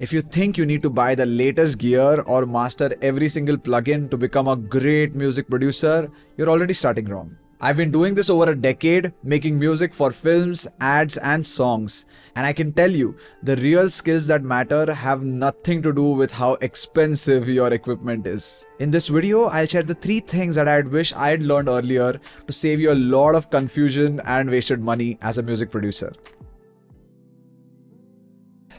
If you think you need to buy the latest gear or master every single plugin to become a great music producer, you're already starting wrong. I've been doing this over a decade, making music for films, ads, and songs. And I can tell you, the real skills that matter have nothing to do with how expensive your equipment is. In this video, I'll share the 3 things that I'd wish I'd learned earlier to save you a lot of confusion and wasted money as a music producer.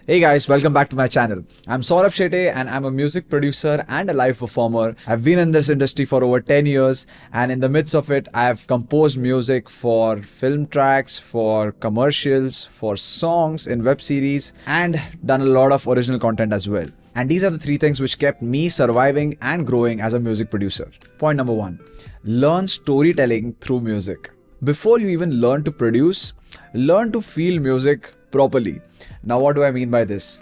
Hey guys, welcome back to my channel. I'm Saurabh Shetty and I'm a music producer and a live performer. I've been in this industry for over 10 years and in the midst of it, I've composed music for film tracks, for commercials, for songs in web series and done a lot of original content as well. And these are the 3 things which kept me surviving and growing as a music producer. Point number 1, learn storytelling through music. Before you even learn to produce, learn to feel music properly. Now, what do I mean by this?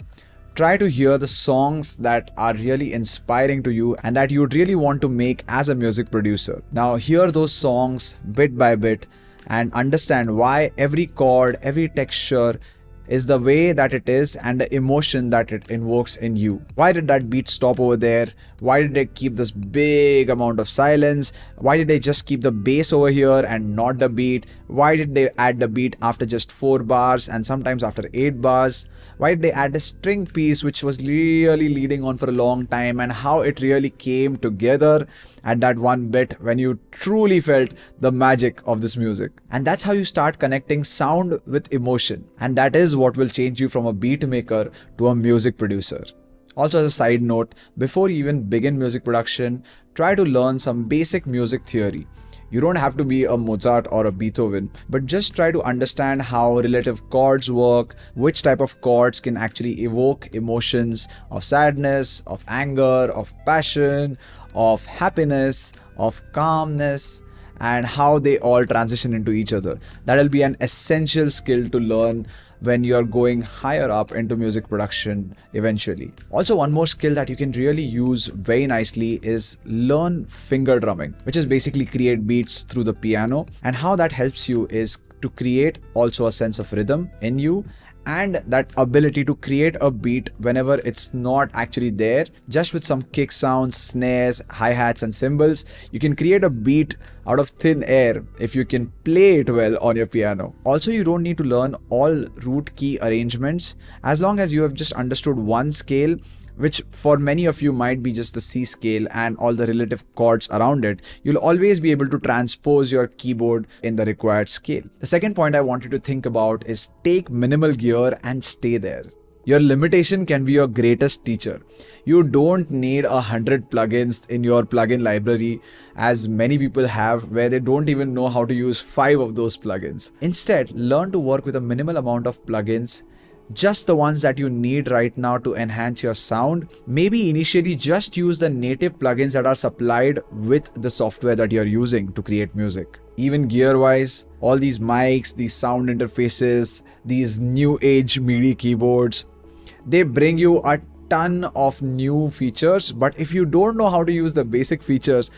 Try to hear the songs that are really inspiring to you and that you would really want to make as a music producer. Now, hear those songs bit by bit and understand why every chord, every texture is the way that it is and the emotion that it invokes in you. Why did that beat stop over there? Why did they keep this big amount of silence? Why did they just keep the bass over here and not the beat? Why did they add the beat after just 4 bars and sometimes after 8 bars? Why did they add a string piece which was really leading on for a long time, and how it really came together at that one bit when you truly felt the magic of this music. And that's how you start connecting sound with emotion. And that is what will change you from a beat maker to a music producer. Also, as a side note, before you even begin music production, try to learn some basic music theory. You don't have to be a Mozart or a Beethoven, but just try to understand how relative chords work, which type of chords can actually evoke emotions of sadness, of anger, of passion, of happiness, of calmness, and how they all transition into each other. That'll be an essential skill to learn when you're going higher up into music production eventually. Also, one more skill that you can really use very nicely is learn finger drumming, which is basically create beats through the piano. And how that helps you is to create also a sense of rhythm in you, and that ability to create a beat whenever it's not actually there. Just with some kick sounds, snares, hi-hats and cymbals, you can create a beat out of thin air if you can play it well on your piano. Also, you don't need to learn all root key arrangements as long as you have just understood one scale, which for many of you might be just the C scale and all the relative chords around it. You'll always be able to transpose your keyboard in the required scale. The second point I want you to think about is take minimal gear and stay there. Your limitation can be your greatest teacher. You don't need 100 plugins in your plugin library, as many people have, where they don't even know how to use 5 of those plugins. Instead, learn to work with a minimal amount of plugins, just the ones that you need right now to enhance your sound. Maybe initially just use the native plugins that are supplied with the software that you're using to create music. Even gear wise, all these mics, these sound interfaces, these new age MIDI keyboards, they bring you a ton of new features. But if you don't know how to use the basic features,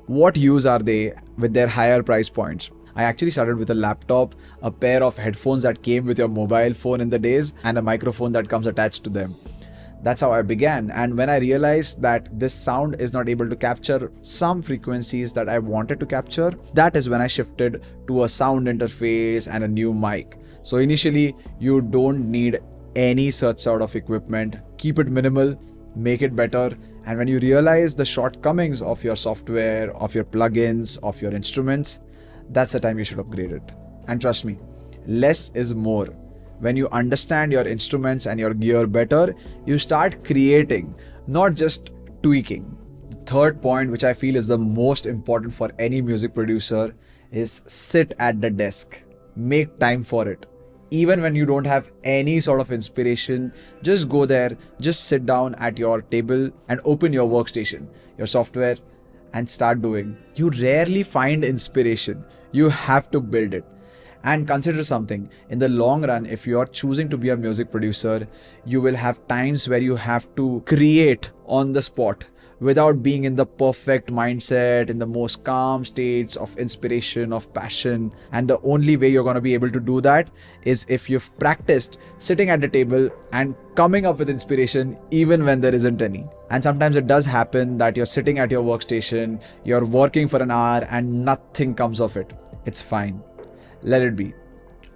what use are they with their higher price points? I actually started with a laptop, a pair of headphones that came with your mobile phone in the days, and a microphone that comes attached to them. That's how I began. And when I realized that this sound is not able to capture some frequencies that I wanted to capture, that is when I shifted to a sound interface and a new mic. So initially, you don't need any such sort of equipment. Keep it minimal, make it better. And when you realize the shortcomings of your software, of your plugins, of your instruments, that's the time you should upgrade it. And trust me, less is more. When you understand your instruments and your gear better, you start creating, not just tweaking. The third point, which I feel is the most important for any music producer, is sit at the desk. Make time for it. Even when you don't have any sort of inspiration, just go there, just sit down at your table and open your workstation, your software, and start doing. You rarely find inspiration. You have to build it. And consider something, in the long run, if you are choosing to be a music producer, you will have times where you have to create on the spot. without being in the perfect mindset, in the most calm states of inspiration, of passion. And the only way you're going to be able to do that is if you've practiced sitting at the table and coming up with inspiration even when there isn't any. And sometimes it does happen that you're sitting at your workstation, you're working for an hour and nothing comes of it. It's fine. Let it be.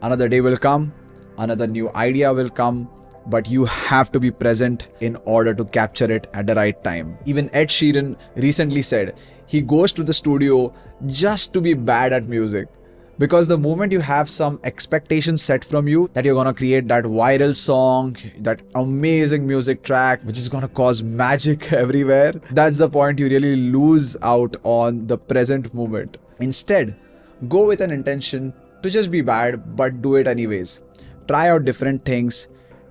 Another day will come, another new idea will come, but you have to be present in order to capture it at the right time. Even Ed Sheeran recently said he goes to the studio just to be bad at music. Because the moment you have some expectations set from you that you're gonna create that viral song, that amazing music track, which is gonna cause magic everywhere, that's the point you really lose out on the present moment. Instead, go with an intention to just be bad, but do it anyways. Try out different things.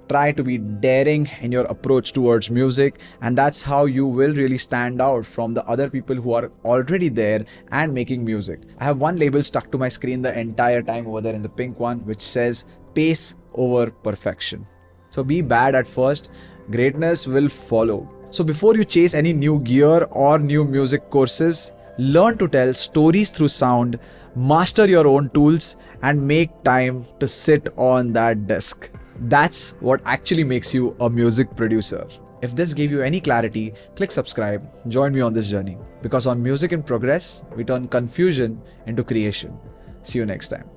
Try to be daring in your approach towards music, and that's how you will really stand out from the other people who are already there and making music. I have one label stuck to my screen the entire time over there in the pink one, which says pace over perfection. So be bad at first, greatness will follow. So before you chase any new gear or new music courses, learn to tell stories through sound, master your own tools, and make time to sit on that desk. That's what actually makes you a music producer. If this gave you any clarity, click subscribe, join me on this journey. Because on Music in Progress, we turn confusion into creation. See you next time.